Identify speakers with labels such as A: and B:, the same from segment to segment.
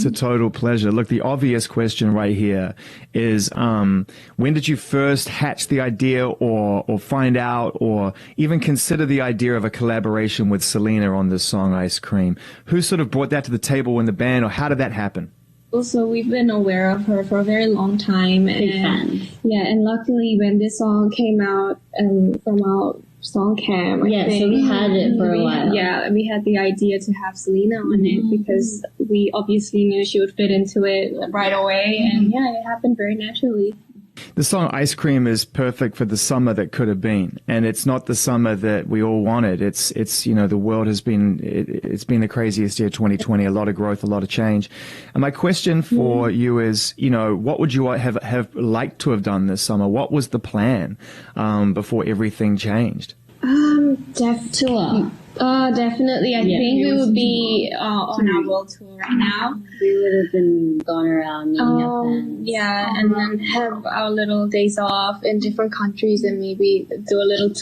A: It's a total pleasure. Look, the obvious question right here is, when did you first hatch the idea or find out or even consider the idea of a collaboration with Selena on this song, Ice Cream? Who sort of brought that to the table in the band, or how did that happen?
B: Also, we've been aware of her for a very long time.
C: Big fans.
B: Yeah, and luckily when this song came out from our song camp, I think,
C: so we had it for a while.
B: Yeah, we had the idea to have Selena on it because we obviously knew she would fit into it right away. And yeah, it happened very naturally.
A: The song Ice Cream is perfect for the summer that could have been, and it's not the summer that we all wanted. It's you know, the world has been, it's been the craziest year, 2020, a lot of growth, a lot of change. And my question for you is, you know, what would you have liked to have done this summer? What was the plan before everything changed?
B: Definitely. I think we would be on our world tour right now.
C: We would have been going around meeting our fans.
B: Yeah, and then have our little days off in different countries and maybe do a little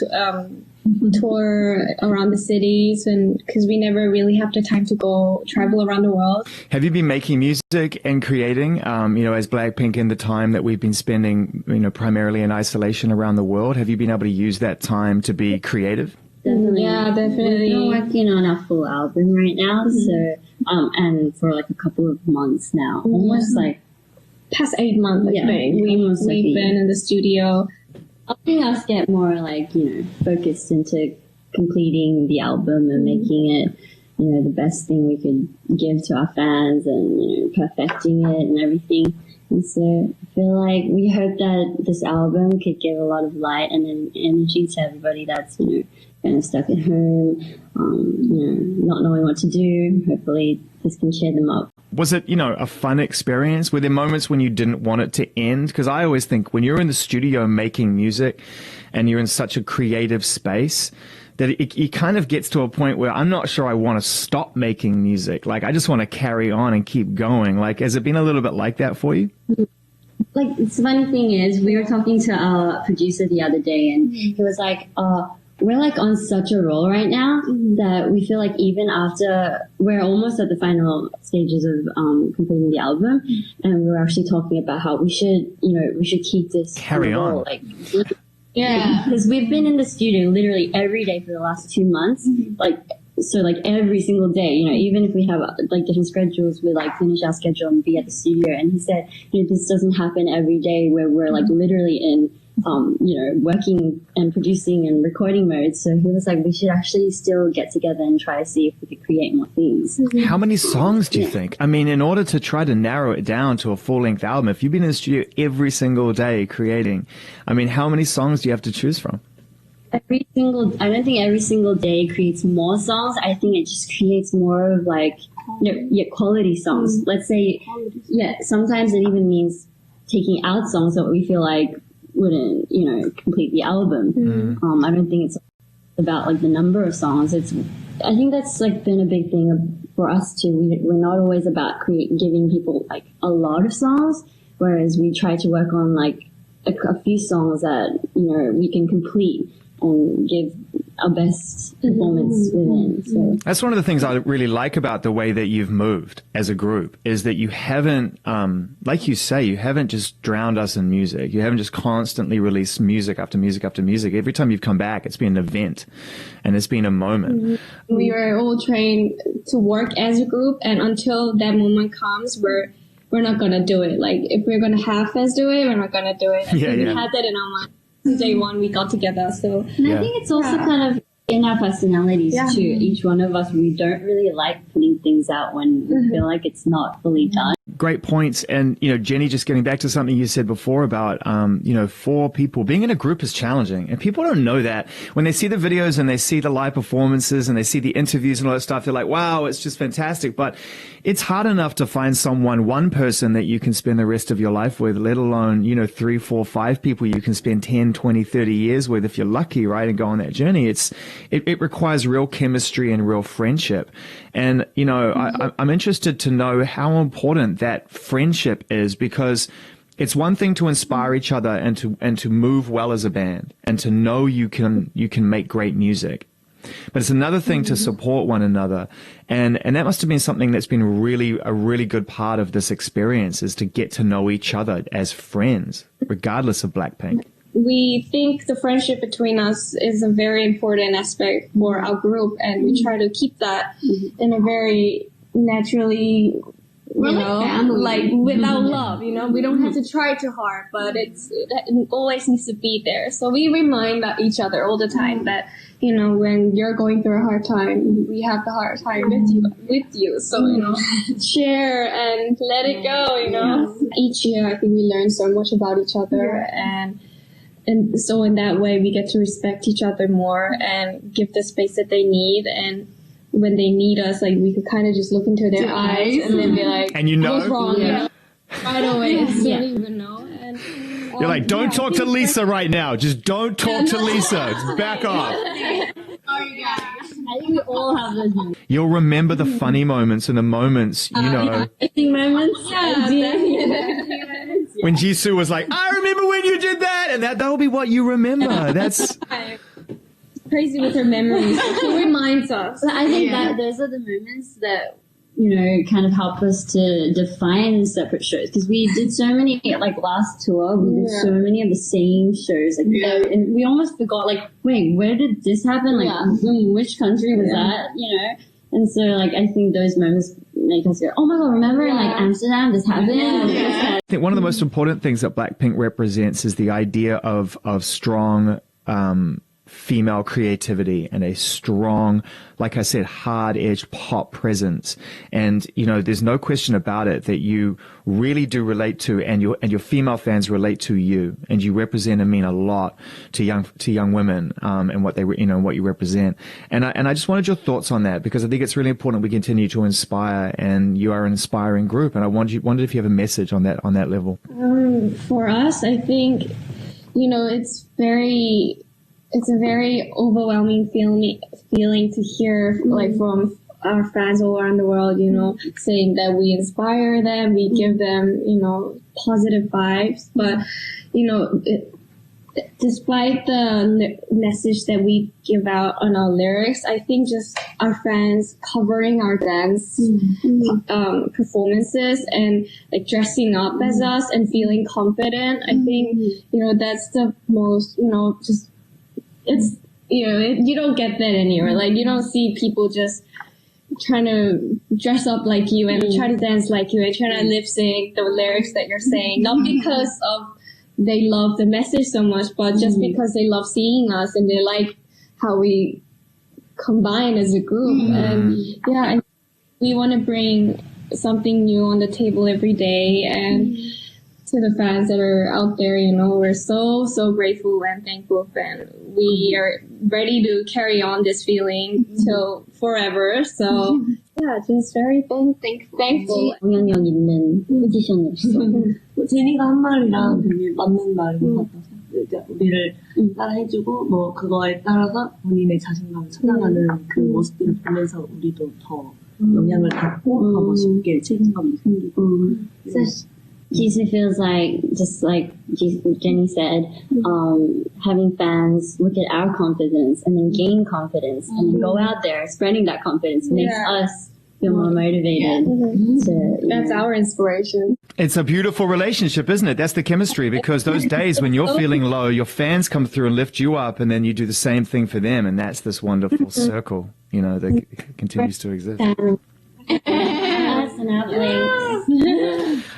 B: tour around the cities, and because we never really have the time to go travel around the world.
A: Have you been making music and creating, you know, as Blackpink in the time that we've been spending, you know, primarily in isolation around the world? Have you been able to use that time to be creative?
C: Definitely.
B: Yeah, definitely.
C: We're working on our full album right now, so and for like a couple of months now, almost like
B: past 8 months. I think we've been in the studio.
C: Helping us get more like, you know, focused into completing the album and making it, you know, the best thing we could give to our fans, and, you know, perfecting it and everything. And so I feel like we hope that this album could give a lot of light and energy to everybody that's, you know, kind of stuck at home, you know, not knowing what to do. Hopefully this can cheer them up.
A: Was it, you know, a fun experience? Were there moments when you didn't want it to end? Because I always think when you're in the studio making music and you're in such a creative space, that it kind of gets to a point where I'm not sure I want to stop making music. Like, I just want to carry on and keep going. Like, has it been a little bit like that for you?
C: Like, the funny thing is, we were talking to our producer the other day, and he was like, we're like on such a roll right now that we feel like even after we're almost at the final stages of completing the album, and we were actually talking about how we should, you know, we should keep this
A: carry on.
C: Like, yeah, because we've been in the studio literally every day for the last 2 months, like every single day, you know, even if we have like different schedules, we like finish our schedule and be at the studio. And he said, you know, this doesn't happen every day where we're like literally in you know, working and producing and recording mode. So he was like, we should actually still get together and try to see if we could create more things.
A: How many songs do you think? I mean, in order to try to narrow it down to a full-length album, if you've been in the studio every single day creating, I mean, how many songs do you have to choose from?
C: I don't think every single day creates more songs. I think it just creates more of like, you know, quality songs. Let's say, sometimes it even means taking out songs that we feel like wouldn't, you know, complete the album. I don't think it's about like the number of songs. I think that's like been a big thing for us too. We're not always about giving people like a lot of songs, whereas we try to work on like a few songs that, you know, we can complete and give our best performance within. So
A: that's one of the things I really like about the way that you've moved as a group, is that you haven't, like you say, you haven't just drowned us in music. You haven't just constantly released music after music after music. Every time you've come back, it's been an event and it's been a moment.
B: We were all trained to work as a group, and until that moment comes, we're not going to do it. Like, if we're going to half-ass do it, we're not going to do it. We had that in our mind. Day one we got together, so
C: and I think it's also kind of in our personalities too. Each one of us, we don't really like putting things out when we feel like it's not fully done.
A: Great points. And, you know, Jenny, just getting back to something you said before about, you know, 4 people being in a group is challenging, and people don't know that. When they see the videos and they see the live performances and they see the interviews and all that stuff, they're like, wow, it's just fantastic. But it's hard enough to find one person that you can spend the rest of your life with, let alone, you know, 3, 4, 5 people you can spend 10, 20, 30 years with if you're lucky, right, and go on that journey. It requires real chemistry and real friendship. And, you know, I'm interested to know how important that friendship is, because it's one thing to inspire each other and to move well as a band and to know you can make great music. but it's another thing to support one another. And that must have been something that's been a really good part of this experience, is to get to know each other as friends, regardless of Blackpink.
B: We think the friendship between us is a very important aspect for our group, and we try to keep that in a very naturally, like without love, we don't have to try too hard, but it always needs to be there. So we remind each other all the time that, when you're going through a hard time, we have the hard time with you. So, share and let it go, Each year, I think we learn so much about each other, and so in that way, we get to respect each other more and give the space that they need. And when they need us, like, we could kind of just look into their eyes and then be like,
A: and
B: what's wrong? Right away, they don't even know. And
A: you're like, don't talk to Lisa right now. Just don't talk to Lisa. Just back off.
C: Sorry, guys. I think we all have those moments.
A: You'll remember the funny moments and the moments,
C: Embarrassing moments.
A: When Jisoo was like, I remember when you did that, and that'll be what you remember. That's
B: crazy with her memories. She reminds us.
C: But I think that those are the moments that, kind of help us to define separate shows. Because we did so many, like last tour, we did so many of the same shows. Like, and we almost forgot, like, wait, where did this happen? Like, which country was that? And so, like, I think those moments make us go, oh my God, remember in like Amsterdam, this happened?
A: I think one of the most important things that Blackpink represents is the idea of strong female creativity and a strong, like I said, hard-edged pop presence. And, there's no question about it that you really do relate to, and your female fans relate to you, and you represent and mean a lot to young women, and what they, what you represent. And I just wanted your thoughts on that, because I think it's really important we continue to inspire, and you are an inspiring group. And I wondered if you have a message on that level.
B: For us, I think, it's a very overwhelming feeling to hear, like, from our fans all around the world, saying that we inspire them, we give them, positive vibes. But, despite the message that we give out on our lyrics, I think just our fans covering our dance performances and, like, dressing up as us and feeling confident, I think, that's the most, just, it's, you don't get that anywhere. Like, you don't see people just trying to dress up like you and try to dance like you and try to lip sync the lyrics that you're saying. Not because of they love the message so much, but just because they love seeing us and they like how we combine as a group. And we want to bring something new on the table every day. And to the fans that are out there, we're so grateful and thankful, and we are ready to carry on this feeling till forever. So just very thankful.
C: 영향력 있는 포지션이었어.
D: 제니가 한 말이랑 되게 맞는 말인 것 같아서 우리를 따라해주고 그거에 따라서 본인의 자신감을 찾아가는 그 모습들을 보면서 우리도 더 영향을 받고 더 멋있게 책임감도 생기고.
C: Jisoo feels like, just like Jenny said, having fans look at our confidence and then gain confidence and then go out there spreading that confidence makes us feel more motivated.
B: That's our inspiration.
A: It's a beautiful relationship, isn't it? That's the chemistry, because those days when you're feeling low, your fans come through and lift you up, and then you do the same thing for them, and that's this wonderful circle, that continues to exist.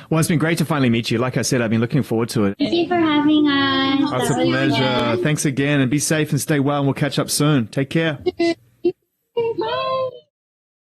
A: Well, it's been great to finally meet you. Like I said, I've been looking forward to it.
C: Thank you for having us.
A: It's a pleasure. Thanks again, and be safe and stay well, and we'll catch up soon. Take care.